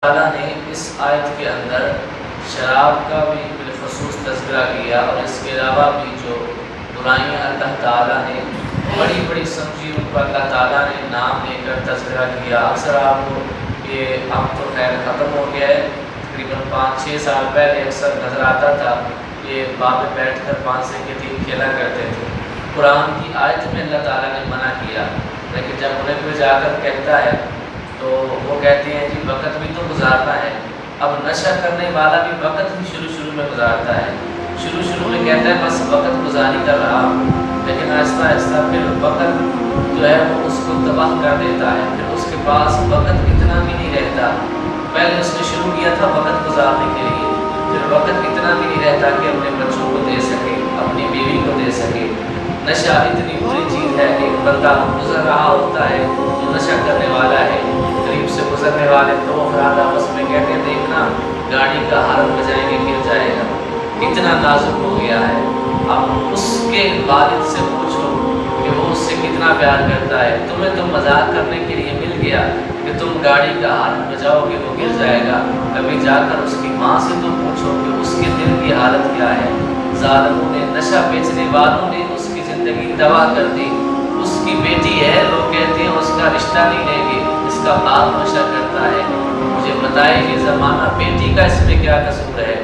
تعالیٰ نے اس آیت کے اندر شراب کا بھی بالخصوص تذکرہ کیا، اور اس کے علاوہ بھی جو برائیاں اللہ تعالیٰ نے بڑی بڑی سمجھی ان پر اللہ تعالیٰ نے نام لے کر تذکرہ کیا۔ اکثر آپ کو یہ اب تو خیر ختم ہو گیا ہے، تقریباً 5-6 سال پہلے اکثر نظر آتا تھا یہ باپ پہ بیٹھ کر 5 سے کے 3 کھیلا کرتے تھے۔ قرآن کی آیت میں اللہ تعالیٰ نے منع کیا، لیکن جب انہیں کوئی جا کر کہتا ہے تو وہ کہتے ہیں جی وقت بھی تو گزارنا ہے۔ اب نشہ کرنے والا بھی وقت ہی شروع میں گزارتا ہے، شروع میں کہتا ہے بس وقت گزاری کر رہا ہوں، لیکن آہستہ آہستہ پھر وقت جو ہے وہ اس کو تباہ کر دیتا ہے، پھر اس کے پاس وقت اتنا بھی نہیں رہتا۔ پہلے اس نے شروع کیا تھا وقت گزارنے کے لیے، پھر وقت اتنا بھی نہیں رہتا کہ اپنے بچوں کو دے سکے، اپنی بیوی کو دے سکے۔ نشہ اتنی بری چیز ہے کہ ایک بندہ گزر رہا ہوتا ہے جو نشہ کرنے والا ہے، قریب سے گزرنے والے 2 افراد آپس میں کہتے ہیں دیکھنا گاڑی کا ہارن بجائیں گے گر جائے گا، اتنا نازک ہو گیا ہے۔ اب اس کے والد سے پوچھو کہ وہ اس سے کتنا پیار کرتا ہے، تمہیں تو مذاق کرنے کے لیے مل گیا کہ تم گاڑی کا ہارن بجاؤ گے وہ گر جائے گا، کبھی جا کر اس کی ماں سے تو پوچھو کہ اس کے دل کی حالت کیا ہے۔ ظالموں نے، نشہ بیچنے والوں نے اس کی زندگی تباہ کر دی۔ اس کی بیٹی ہے، لوگ کہتے ہیں اس کا رشتہ نہیں لیں گے، اس کا باپ نشہ کرتا ہے۔ مجھے بتائے یہ زمانہ بیٹی کا اس میں کیا قصور ہے؟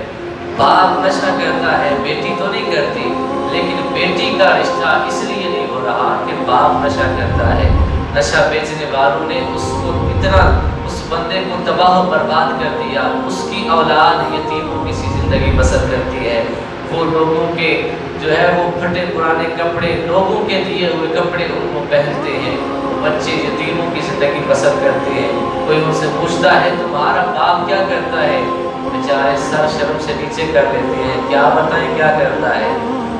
باپ نشہ کرتا ہے، بیٹی تو نہیں کرتی، لیکن بیٹی کا رشتہ اس لیے نہیں ہو رہا کہ باپ نشہ کرتا ہے۔ نشہ بیچنے والوں نے اس کو اتنا، اس بندے کو تباہ و برباد کر دیا، اس کی اولاد یتیموں کی سی زندگی بسر کرتی ہے۔ وہ لوگوں کے جو ہے وہ پھٹے پرانے کپڑے، لوگوں کے دیے ہوئے کپڑے ان کو پہنتے ہیں، بچے یتیموں کی زندگی بسر کرتے ہیں۔ کوئی ان سے پوچھتا ہے تمہارا باپ کیا کرتا ہے، بیچارے سر شرم سے نیچے کر لیتے ہیں، کیا بتائیں کیا کرتا ہے۔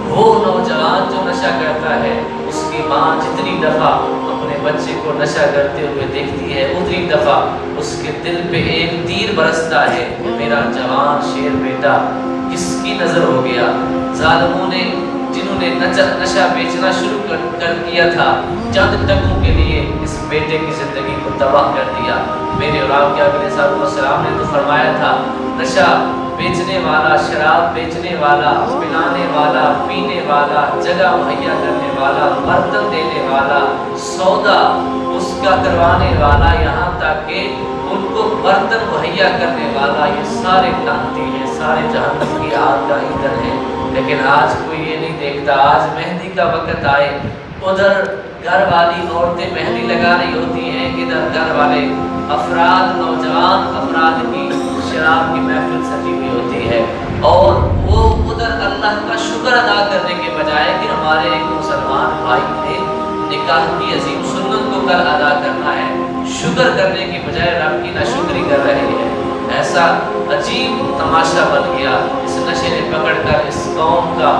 وہ نوجوان جو نشہ کرتا ہے، اس کی ماں جتنی دفعہ اپنے بچے کو نشہ کرتے ہوئے دیکھتی ہے اتنی دفعہ اس کے دل پہ ایک تیر برستا ہے کہ میرا جوان شیر بیٹا کس کی نظر ہو گیا۔ ظالموں نے، جنہوں نے نشہ بیچنا شروع کر دیا تھا، چند ٹکوں کے لیے اس بیٹے کی زندگی کو تباہ کر دیا۔ میرے اور آپ کے آقا علیہ السلام نے تو فرمایا تھا نشہ بیچنے والا، شراب بیچنے والا، پلانے والا، پینے والا، جگہ مہیا کرنے والا، برتن دینے والا، سودا اس کا کروانے والا، یہاں تک کہ ان کو برتن مہیا کرنے والا، یہ سارے لعنتی ہیں، سارے جہنم کی آگ کا ایندھن ہے۔ لیکن آج کوئی یہ نہیں دیکھتا، آج مہندی کا وقت آئے، ادھر گھر والی عورتیں مہندی لگا رہی ہوتی ہیں، ادھر گھر والے افراد، نوجوان افراد کی شراب کی محفل سجی ہوئی ہوتی ہے، اور وہ ادھر اللہ کا شکر ادا کرنے کے بجائے کہ ہمارے ایک مسلمان بھائی نے نکاح کی عظیم سنت کو کل ادا کرنا ہے، شکر کرنے کی بجائے رب کی ناشکری کر رہے ہیں۔ ایسا عجیب تماشا بن گیا، اس نشے نے پکڑ کر اس قوم کا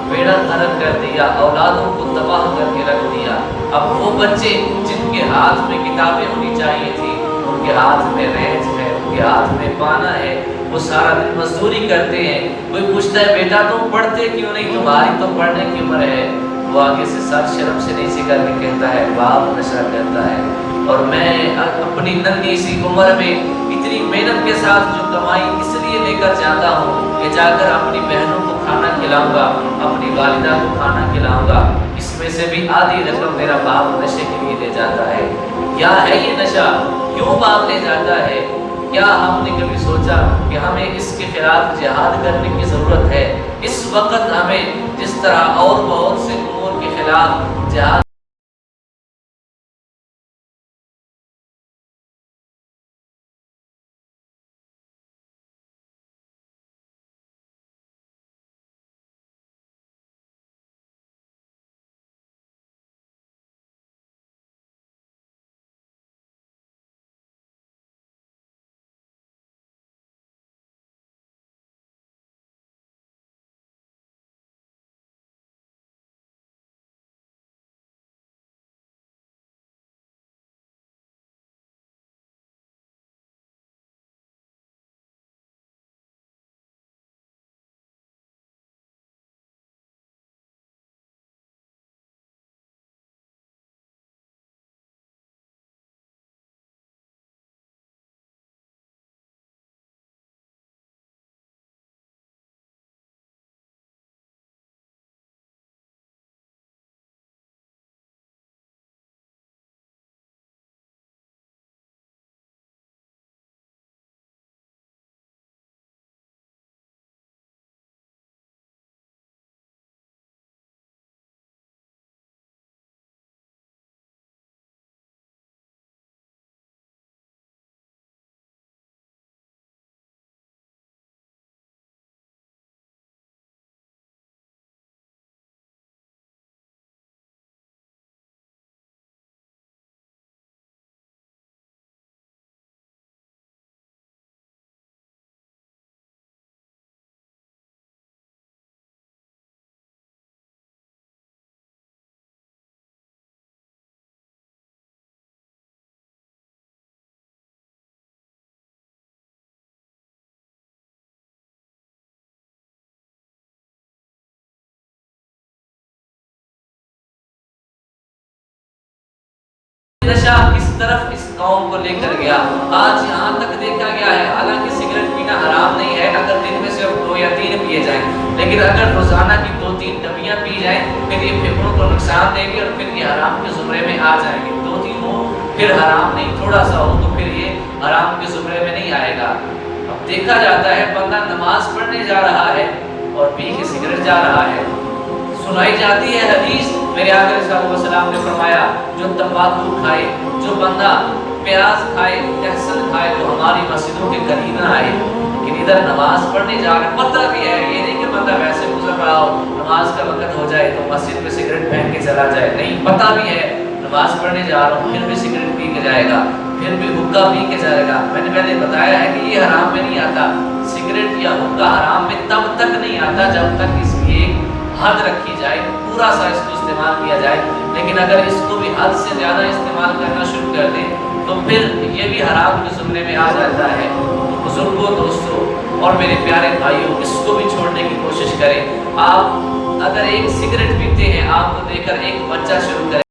بیڑا غرق کر دیا، اولادوں کو تباہ کر کے رکھ دیا۔ اب وہ بچے جن کے ہاتھ میں کتابیں ہونی چاہیے تھی، ان کے ہاتھ میں رینج ہے، ان کے ہاتھ میں پانا ہے، وہ سارا دن مزدوری کرتے ہیں۔ کوئی پوچھتا ہے بیٹا تم پڑھتے کیوں نہیں، تمہاری تو پڑھنے کی عمر ہے، وہ آگے سے سر شرم سے نیچے کر کے کہتا ہے باپ نشہ کرتا ہے، اور میں اپنی ننھی سی عمر میں اتنی محنت کے ساتھ جو کمائی اس لیے لے کر جاتا ہوں کہ جا کر اپنی بہنوں کو کھانا کھلاؤں گا، اپنی والدہ کو کھانا کھلاؤں گا، اس میں سے بھی آدھی رقم میرا باپ نشے کے لیے لے جاتا ہے۔ کیا ہے یہ نشہ، کیوں باپ لے جاتا ہے؟ کیا ہم نے کبھی سوچا کہ ہمیں اس کے خلاف جہاد کرنے کی ضرورت ہے؟ اس وقت ہمیں جس طرح اور بہت سے امور کے خلاف جہاد نشہ کس طرف اس قوم کو لے کر گیا. آج یہاں تک دیکھا گیا ہے حالانکہ سگریٹ پینا حرام نہیں ہے اگر دن میں صرف 2 یا 3 پیے جائیں، لیکن اگر روزانہ کی 2-3 ڈبیاں پی جائیں پھر یہ پھیپھڑوں کو نقصان دے گی اور پھر یہ حرام کے زمرے میں آ جائیں گے. 2-3 ہو پھر حرام نہیں، تھوڑا سا ہو تو پھر یہ حرام کے زمرے میں نہیں آئے گا. اب دیکھا جاتا ہے بندہ نماز پڑھنے جا رہا ہے اور پی کے سگریٹ جا رہا ہے. سنائی جاتی ہے حدیث، میرے آقا صلی اللہ علیہ وسلم نے فرمایا جو تمباکو کھائے، جو بندہ پیاز کھائے، لہسن کھائے تو ہماری مسجدوں کے قریب نہ آئے. لیکن ادھر نماز پڑھنے جا رہے، پتہ بھی ہے یہ نہیں کہ بندہ ویسے گزر رہا ہو نماز کا وقت ہو جائے تو مسجد میں سگریٹ پھینک کے چلا جائے. نہیں، پتہ بھی ہے نماز پڑھنے جا رہا ہوں پھر بھی سگریٹ پی کے جائے گا، پھر بھی حقہ پی کے جائے گا. میں نے پہلے بتایا ہے کہ یہ حرام میں نہیں آتا. سگریٹ یا حقہ حرام میں تب تک نہیں آتا جب تک اس کی ایک حد رکھی جائے، پورا سا اس کو استعمال کیا جائے. لیکن اگر اس کو بھی حد سے زیادہ استعمال کرنا شروع کر دیں تو پھر یہ بھی حرام کے زمرے میں آ جاتا ہے. تو بزرگوں، دوستوں اور میرے پیارے بھائیوں، اس کو بھی چھوڑنے کی کوشش کریں. آپ اگر ایک سگریٹ پیتے ہیں، آپ کو دیکھ کر ایک بچہ شروع کرے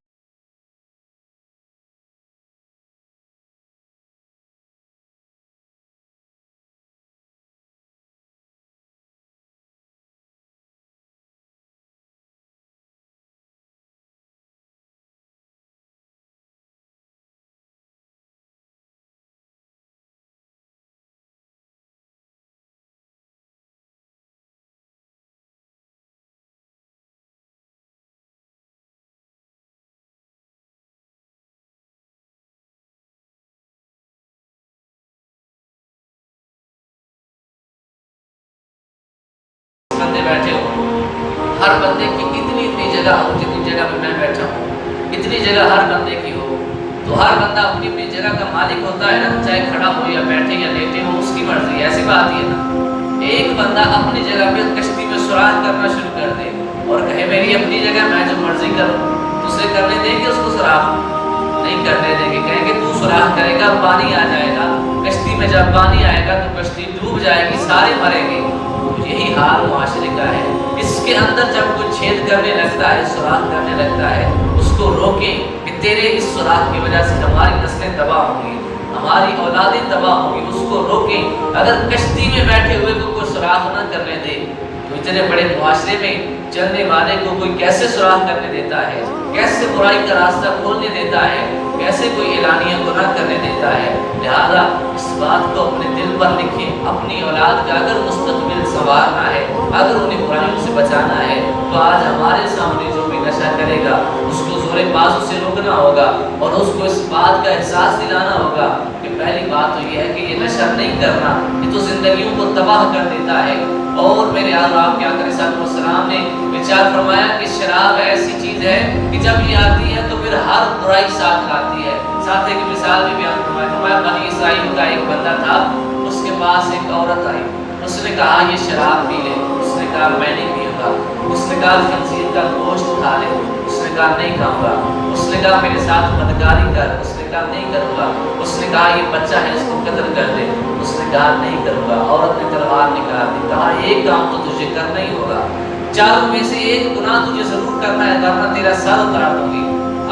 بندے بیٹھے ہوں، ہر بندے کی اتنی جگہ ہو جتنی جگہ پہ میں بیٹھا ہوں، اتنی جگہ ہر بندے کی ہو تو ہر بندہ اپنی اپنی جگہ کا مالک ہوتا ہے نا، چاہے کھڑا ہو یا بیٹھے یا لیٹے ہو، اس کی مرضی. ایسی بات ہی ہے نا. ایک بندہ اپنی جگہ پہ کشتی میں سوراخ کرنا شروع کر دے اور کہے میری اپنی جگہ میں جو مرضی کروں، دوسرے کرنے دیں گے اس کو سوراخ؟ نہیں کرنے دیں گے. کہیں گے تو سوراخ کرے گا پانی آ جائے گا، کشتی میں جب پانی آئے گا تو کشتی ڈوب جائے گی، سارے مریں گے. یہی حال معاشرے کا ہے. اس کے اندر جب کوئی چھید کرنے لگتا ہے، سوراخ کرنے لگتا ہے، اس کو روکیں کہ تیرے اس سوراخ کی وجہ سے ہماری نسلیں تباہ ہوں گی، ہماری اولادیں تباہ ہوں گی. اس کو روکیں. اگر کشتی میں بیٹھے ہوئے کو کوئی سوراخ نہ کرنے دے تو اتنے بڑے معاشرے میں چلنے والے کو کوئی کیسے سوراخ کرنے دیتا ہے، کیسے برائی کا راستہ کھولنے دیتا ہے، کیسے کوئی اعلانیہ گناہ کرنے دیتا ہے. لہذا اس بات کو اپنے دل پر لکھیں. اپنی اولاد کا اگر مستقبل سنوارنا ہے، اگر انہیں برائیوں سے بچانا ہے تو آج ہمارے سامنے جو بھی نشہ کرے گا اس کو زور بازو سے روکنا ہوگا اور اس کو اس بات کا احساس دلانا ہوگا کہ پہلی بات تو یہ ہے کہ یہ نشہ نہیں کرنا، یہ تو زندگیوں کو تباہ کر دیتا ہے. اور میرے آپ کے آقا صلی اللہ علیہ وسلم نے ارشاد فرمایا کہ شراب ایسی چیز ہے کہ جب یہ آتی ہے تو پھر ہر برائی ساتھ لاتی ہے. ساتھ ایک مثال بھی بیان فرمایا، بنی اسرائیل کا ایک بندہ تھا، اس کے پاس ایک عورت آئی، اس نے کہا یہ شراب پی لے، اس نے کہا میں نہیں پیوں گا. اس نے کہا خنزیر کا گوشت کھا لے، اس نے کہا نہیں کھاؤں گا. اس نے کہا میرے ساتھ بدکاری کر، اس نے کہا نہیں کروں گا. اس نے کہا یہ بچہ ہے اس کو قتل کر دے، اس نے کہا نہیں کروں گا. عورت نے تلوار نکال دی، کہا ایک کام تو تجھے کرنا ہی ہوگا، چاروں میں سے ایک گناہ تجھے ضرور کرنا ہے ورنہ تیرا سر اتار دوں گی.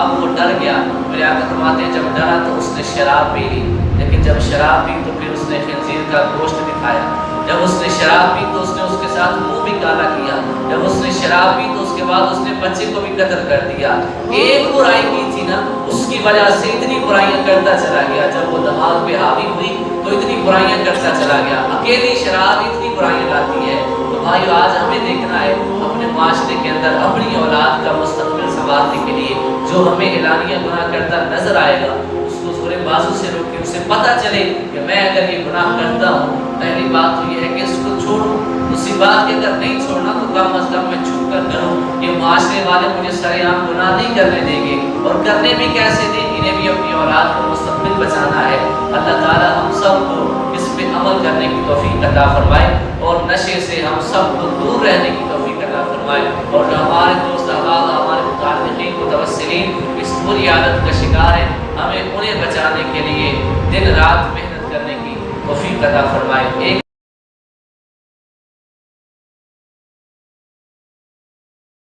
اب وہ ڈر گیا. میرے آقا فرماتے ہیں جب ڈرا تو اس نے شراب پی لی، لیکن جب شراب پی تو پھر اس نے خنزیر کا گوشت بھی کھایا. جب اس نے شراب پی تو اس نے اس کے ساتھ منہ بھی کالا کیا. جب اس نے شراب پی تو اس کے بعد اس نے بچے کو بھی قتل کر دیا. ایک برائی کی تھی نا، اس کی وجہ سے اتنی برائیاں کرتا چلا گیا. جب وہ دماغ پہ حاوی ہوئی تو اتنی برائیاں کرتا چلا گیا. اکیلی شراب اتنی برائیاں لاتی ہے. تو بھائیو آج ہمیں دیکھنا ہے اپنے معاشرے کے اندر اپنی اولاد کا مستقبل سنوارنے کے لیے جو ہمیں اعلانیہ گناہ کرتا نظر آئے گا اس کو زور بازو سے روکے، اسے پتہ چلے کہ میں اگر یہ گناہ کرتا ہوں پہلی بات تو یہ ہے کہ اس کو چھوڑوں. اسی بات کے اگر نہیں چھوڑنا تو کم از کم میں چھپ کر کروں. یہ معاشرے والے مجھے سرے عام گناہ نہیں کرنے دیں گے، اور کرنے بھی کیسے دیں؟ انہیں بھی اپنی اولاد کو مستقبل بچانا ہے. اللہ تعالی ہم سب کو اس پہ عمل کرنے کی توفیق عطا فرمائے اور نشے سے ہم سب کو دور رہنے کی توفیق عطا فرمائے. اور جو ہمارے دوست احباب، ہمارے متعلقین متوسلین اس بری عادت کا شکار ہیں، ہمیں انہیں بچانے کے لیے دن رات محنت کرنے کی توفیق عطا فرمائے.